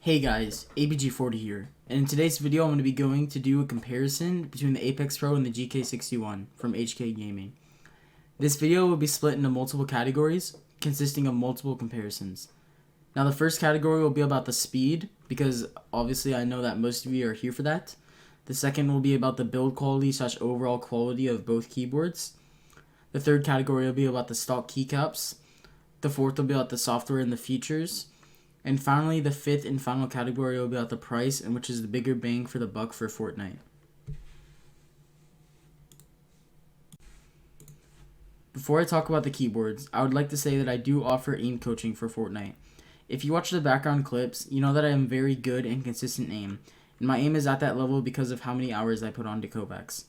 Hey guys, ABG40 here, and in today's video I'm going to do a comparison between the Apex Pro and the GK61 from HK Gaming. This video will be split into multiple categories, consisting of multiple comparisons. Now the first category will be about the speed, because obviously I know that most of you are here for that. The second will be about the build quality / overall quality of both keyboards. The third category will be about the stock keycaps. The fourth will be about the software and the features. And finally, the fifth and final category will be about the price, and which is the bigger bang for the buck for Fortnite. Before I talk about the keyboards, I would like to say that I do offer aim coaching for Fortnite. If you watch the background clips, you know that I am very good and consistent aim, and my aim is at that level because of how many hours I put onto Kovacs.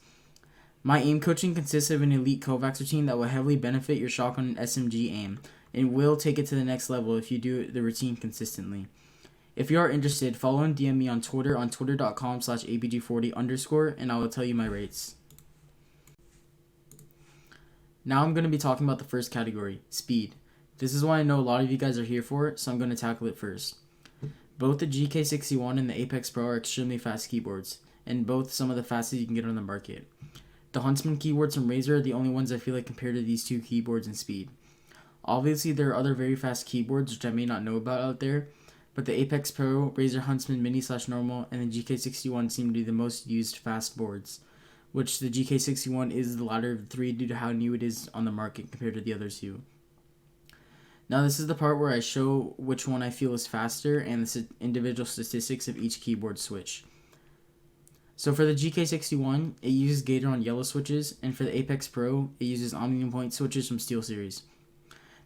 My aim coaching consists of an elite Kovacs routine that will heavily benefit your shotgun and SMG aim, and will take it to the next level if you do the routine consistently. If you are interested, follow and DM me on Twitter on twitter.com/abg40_, and I will tell you my rates. Now I'm going to be talking about the first category, speed. This is what I know a lot of you guys are here for, so I'm going to tackle it first. Both the GK61 and the Apex Pro are extremely fast keyboards, and both some of the fastest you can get on the market. The Huntsman keyboards from Razer are the only ones I feel like compare to these two keyboards in speed. Obviously, there are other very fast keyboards which I may not know about out there, but the Apex Pro, Razer Huntsman Mini / normal, and the GK61 seem to be the most used fast boards, which the GK61 is the latter of the three due to how new it is on the market compared to the other two. Now this is the part where I show which one I feel is faster and the individual statistics of each keyboard switch. So for the GK61, it uses Gateron Yellow Switches, and for the Apex Pro, it uses Omnipoint switches from Steelseries.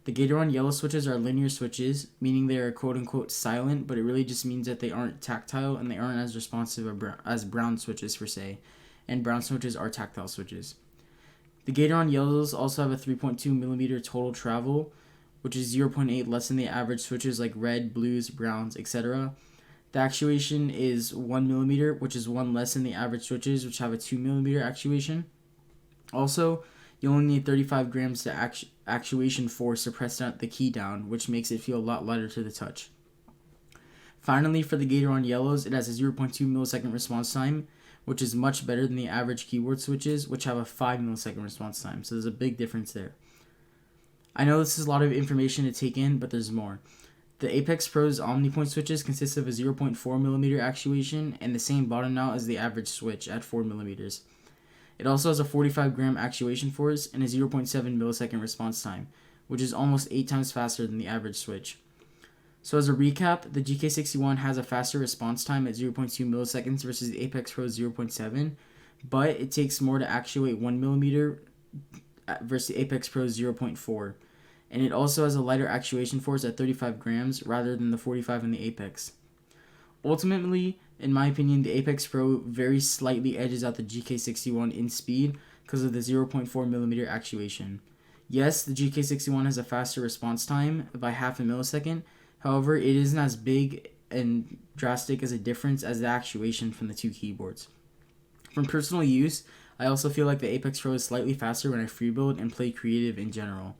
The Gateron Yellow Switches are linear switches, meaning they are quote-unquote silent, but it really just means that they aren't tactile and they aren't as responsive as brown switches per se, and brown switches are tactile switches. The Gateron Yellows also have a 3.2mm total travel, which is 0.8 less than the average switches like red, blues, browns, etc. The actuation is 1mm, which is 1 less than the average switches, which have a 2mm actuation. Also, you only need 35 grams to actuation force to press the key down, which makes it feel a lot lighter to the touch. Finally, for the Gateron Yellows, it has a 0.2 millisecond response time, which is much better than the average keyboard switches, which have a 5 millisecond response time, so there's a big difference there. I know this is a lot of information to take in, but there's more. The Apex Pro's Omnipoint switches consist of a 0.4mm actuation and the same bottom out as the average switch at 4mm. It also has a 45 gram actuation force and a 0.7 millisecond response time, which is almost 8 times faster than the average switch. So as a recap, the GK61 has a faster response time at 0.2 milliseconds versus the Apex Pro's 0.7, but it takes more to actuate 1mm versus the Apex Pro's 0.4. And it also has a lighter actuation force at 35 grams rather than the 45 in the Apex. Ultimately, in my opinion, the Apex Pro very slightly edges out the GK61 in speed because of the 0.4mm actuation. Yes, the GK61 has a faster response time by half a millisecond, however, it isn't as big and drastic as a difference as the actuation from the two keyboards. From personal use, I also feel like the Apex Pro is slightly faster when I freebuild and play creative in general.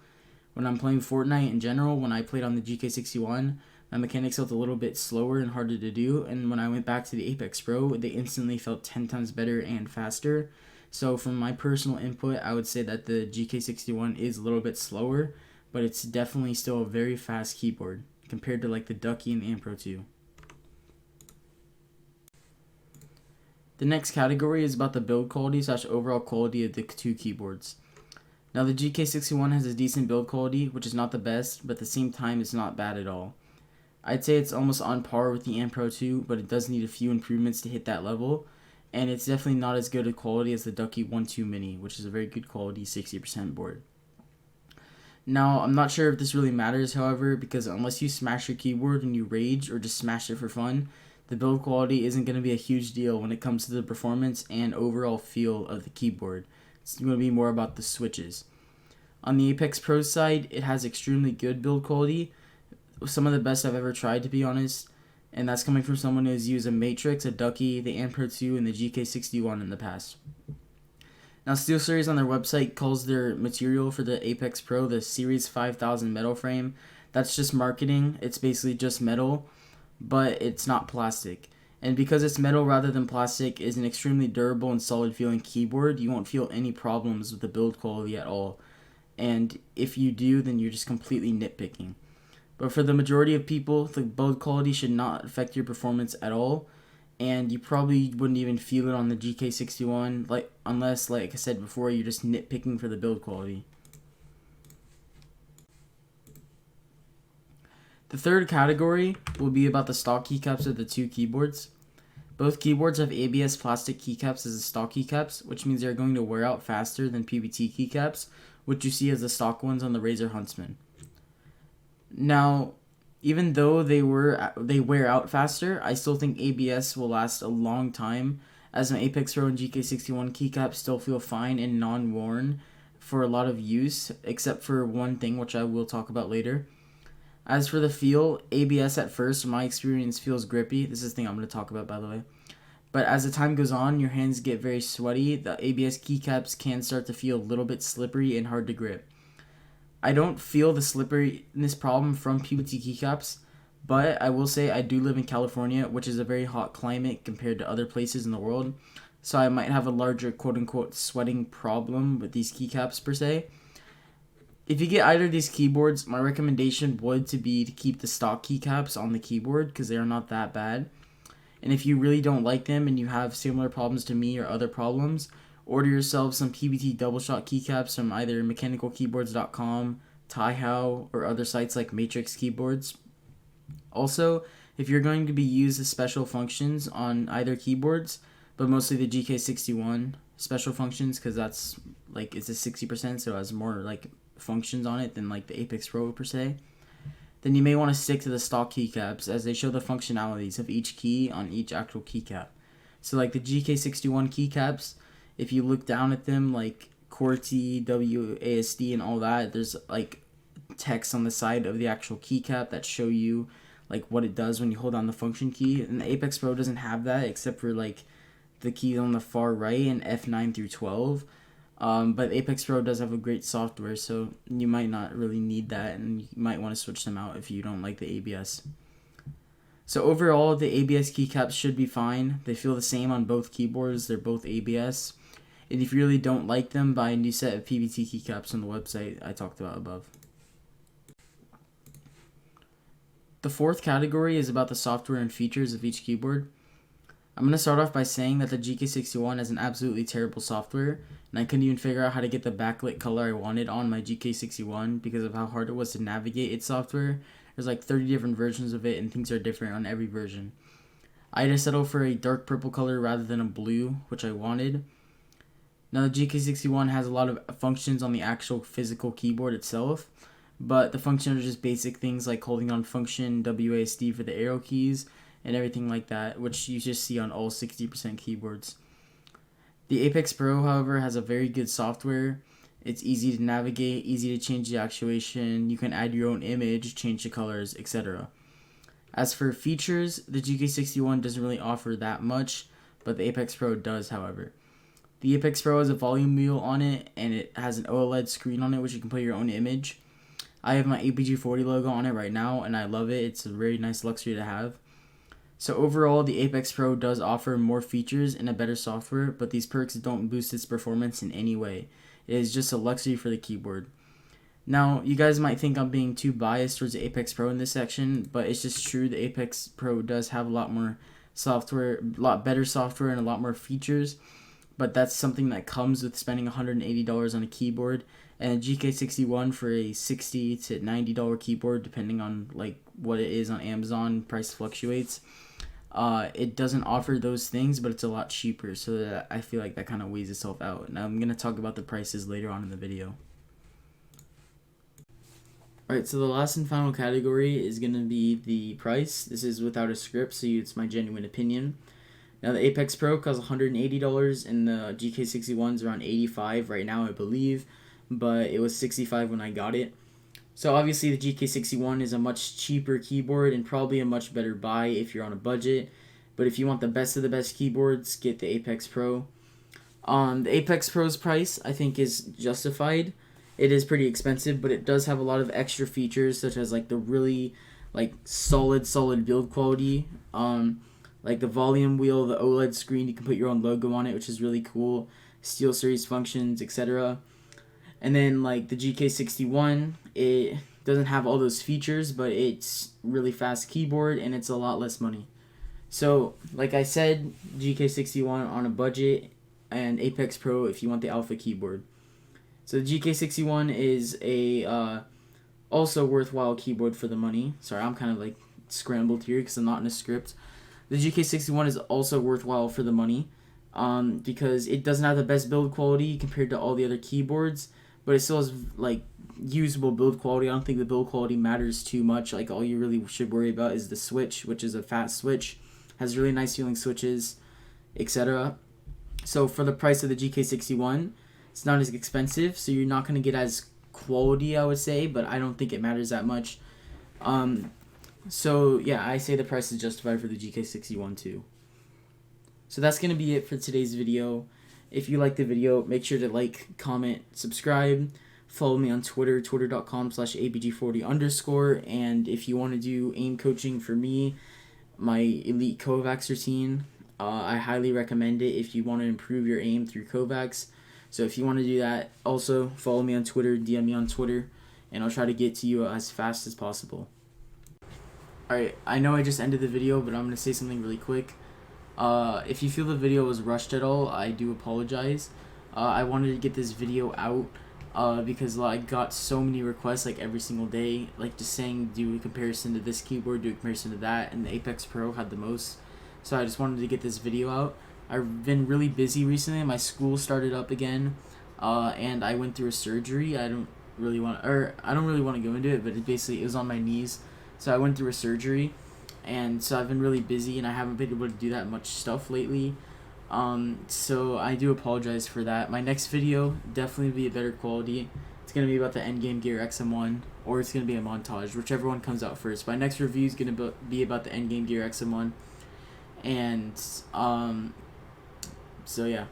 When I'm playing Fortnite in general, when I played on the GK61, my mechanics felt a little bit slower and harder to do, and when I went back to the Apex Pro, they instantly felt 10 times better and faster. So from my personal input, I would say that the GK61 is a little bit slower, but it's definitely still a very fast keyboard compared to like the Ducky and the Ampro 2. The next category is about the build quality / overall quality of the two keyboards. Now the GK61 has a decent build quality, which is not the best, but at the same time it's not bad at all. I'd say it's almost on par with the Ampro 2, but it does need a few improvements to hit that level, and it's definitely not as good a quality as the Ducky 1.2 Mini, which is a very good quality 60% board. Now, I'm not sure if this really matters, however, because unless you smash your keyboard and you rage or just smash it for fun, the build quality isn't going to be a huge deal when it comes to the performance and overall feel of the keyboard. It's going to be more about the switches. On the Apex Pro side, it has extremely good build quality, some of the best I've ever tried, to be honest, and that's coming from someone who's used a Matrix, a Ducky, the Ampro 2, and the GK61 in the past. Now, Steelseries on their website calls their material for the Apex Pro the Series 5000 metal frame. That's just marketing. It's basically just metal, but it's not plastic. And because it's metal rather than plastic, is an extremely durable and solid feeling keyboard. You won't feel any problems with the build quality at all. And if you do, then you're just completely nitpicking. But for the majority of people, the build quality should not affect your performance at all. And you probably wouldn't even feel it on the GK61, unless, like I said before, you're just nitpicking for the build quality. The third category will be about the stock keycaps of the two keyboards. Both keyboards have ABS plastic keycaps as the stock keycaps, which means they're going to wear out faster than PBT keycaps, which you see as the stock ones on the Razer Huntsman. Now, even though they wear out faster, I still think ABS will last a long time, as my Apex Pro and GK61 keycaps still feel fine and non-worn for a lot of use, except for one thing which I will talk about later. As for the feel, ABS at first, in my experience, feels grippy. This is the thing I'm going to talk about, by the way. But as the time goes on, your hands get very sweaty. The ABS keycaps can start to feel a little bit slippery and hard to grip. I don't feel the slipperiness problem from PBT keycaps, but I will say I do live in California, which is a very hot climate compared to other places in the world. So I might have a larger quote-unquote sweating problem with these keycaps per se. If you get either of these keyboards, my recommendation would be to keep the stock keycaps on the keyboard because they are not that bad. And if you really don't like them and you have similar problems to me or other problems, order yourself some PBT double shot keycaps from either mechanicalkeyboards.com, Taihao, or other sites like Matrix Keyboards. Also, if you're going to be used as special functions on either keyboards, but mostly the GK61 special functions because that's it's a 60%, so it has more functions on it than the Apex Pro per se, then you may want to stick to the stock keycaps as they show the functionalities of each key on each actual keycap. So the GK61 keycaps, if you look down at them QWERTY, WASD, and all that, there's text on the side of the actual keycap that show you what it does when you hold down the function key. And the Apex Pro doesn't have that except for the keys on the far right and F9 through 12. But Apex Pro does have a great software, so you might not really need that, and you might want to switch them out if you don't like the ABS. So overall, the ABS keycaps should be fine. They feel the same on both keyboards. They're both ABS. And if you really don't like them, buy a new set of PBT keycaps on the website I talked about above. The fourth category is about the software and features of each keyboard. I'm going to start off by saying that the GK61 has an absolutely terrible software, and I couldn't even figure out how to get the backlit color I wanted on my GK61 because of how hard it was to navigate its software. There's 30 different versions of it, and things are different on every version. I had to settle for a dark purple color rather than a blue, which I wanted. Now, the GK61 has a lot of functions on the actual physical keyboard itself, but the functions are just basic things like holding on function, WASD for the arrow keys, and everything like that, which you just see on all 60% keyboards. The Apex Pro, however, has a very good software. It's easy to navigate, easy to change the actuation, you can add your own image, change the colors, etc. As for features, the GK61 doesn't really offer that much, but the Apex Pro does, however. The Apex Pro has a volume wheel on it, and it has an OLED screen on it, which you can put your own image. I have my APG40 logo on it right now, and I love it. It's a very nice luxury to have. So overall, the Apex Pro does offer more features and a better software, but these perks don't boost its performance in any way. It is just a luxury for the keyboard. Now, you guys might think I'm being too biased towards the Apex Pro in this section, but it's just true. The Apex Pro does have a lot more software, a lot better software, and a lot more features, but that's something that comes with spending $180 on a keyboard, and a GK61 for a $60 to $90 keyboard, depending on what it is on Amazon, price fluctuates. It doesn't offer those things, but it's a lot cheaper, so that I feel that kind of weighs itself out. Now I'm going to talk about the prices later on in the video. Alright, so the last and final category is going to be the price. This is without a script, so it's my genuine opinion. Now the Apex Pro costs $180 and the GK61 is around $85 right now, I believe, but it was $65 when I got it. So obviously the GK61 is a much cheaper keyboard and probably a much better buy if you're on a budget. But if you want the best of the best keyboards, get the Apex Pro. The Apex Pro's price, I think, is justified. It is pretty expensive, but it does have a lot of extra features, such as the really like solid build quality. Like the volume wheel, the OLED screen, you can put your own logo on it, which is really cool. Steelseries functions, etc. And then like the GK61, it doesn't have all those features, but it's really fast keyboard and it's a lot less money. So like I said, GK61 on a budget, and Apex Pro if you want the alpha keyboard. So the GK61 is a also worthwhile keyboard for the money. Sorry, I'm kind of like scrambled here because I'm not in a script. The GK61 is also worthwhile for the money because it doesn't have the best build quality compared to all the other keyboards, but it still has like usable build quality. I don't think the build quality matters too much. Like all you really should worry about is the switch, which is a fat switch, has really nice feeling switches, etc. So for the price of the GK61, it's not as expensive, so you're not going to get as quality, I would say, but I don't think it matters that much. So yeah, I say the price is justified for the GK61 too. So that's going to be it for today's video. If you like the video, make sure to like, comment, subscribe. Follow me on Twitter, twitter.com/abg40_. And if you want to do aim coaching for me, my elite Kovacs routine, I highly recommend it if you want to improve your aim through Kovacs. So if you want to do that, also follow me on Twitter, DM me on Twitter, and I'll try to get to you as fast as possible. Alright, I know I just ended the video, but I'm going to say something really quick. If you feel the video was rushed at all, I do apologize. I wanted to get this video out because I got so many requests like every single day, like just saying do a comparison to this keyboard, do a comparison to that, and the Apex Pro had the most. So I just wanted to get this video out. I've been really busy recently. My school started up again, and I went through a surgery. I don't really want to go into it, but it was on my knees. So I went through a surgery, and so I've been really busy, and I haven't been able to do that much stuff lately. So I do apologize for that. My next video definitely be a better quality. It's gonna be about the Endgame Gear XM1, or it's gonna be a montage, whichever one comes out first. My next review is gonna be about the Endgame Gear XM1, and so yeah.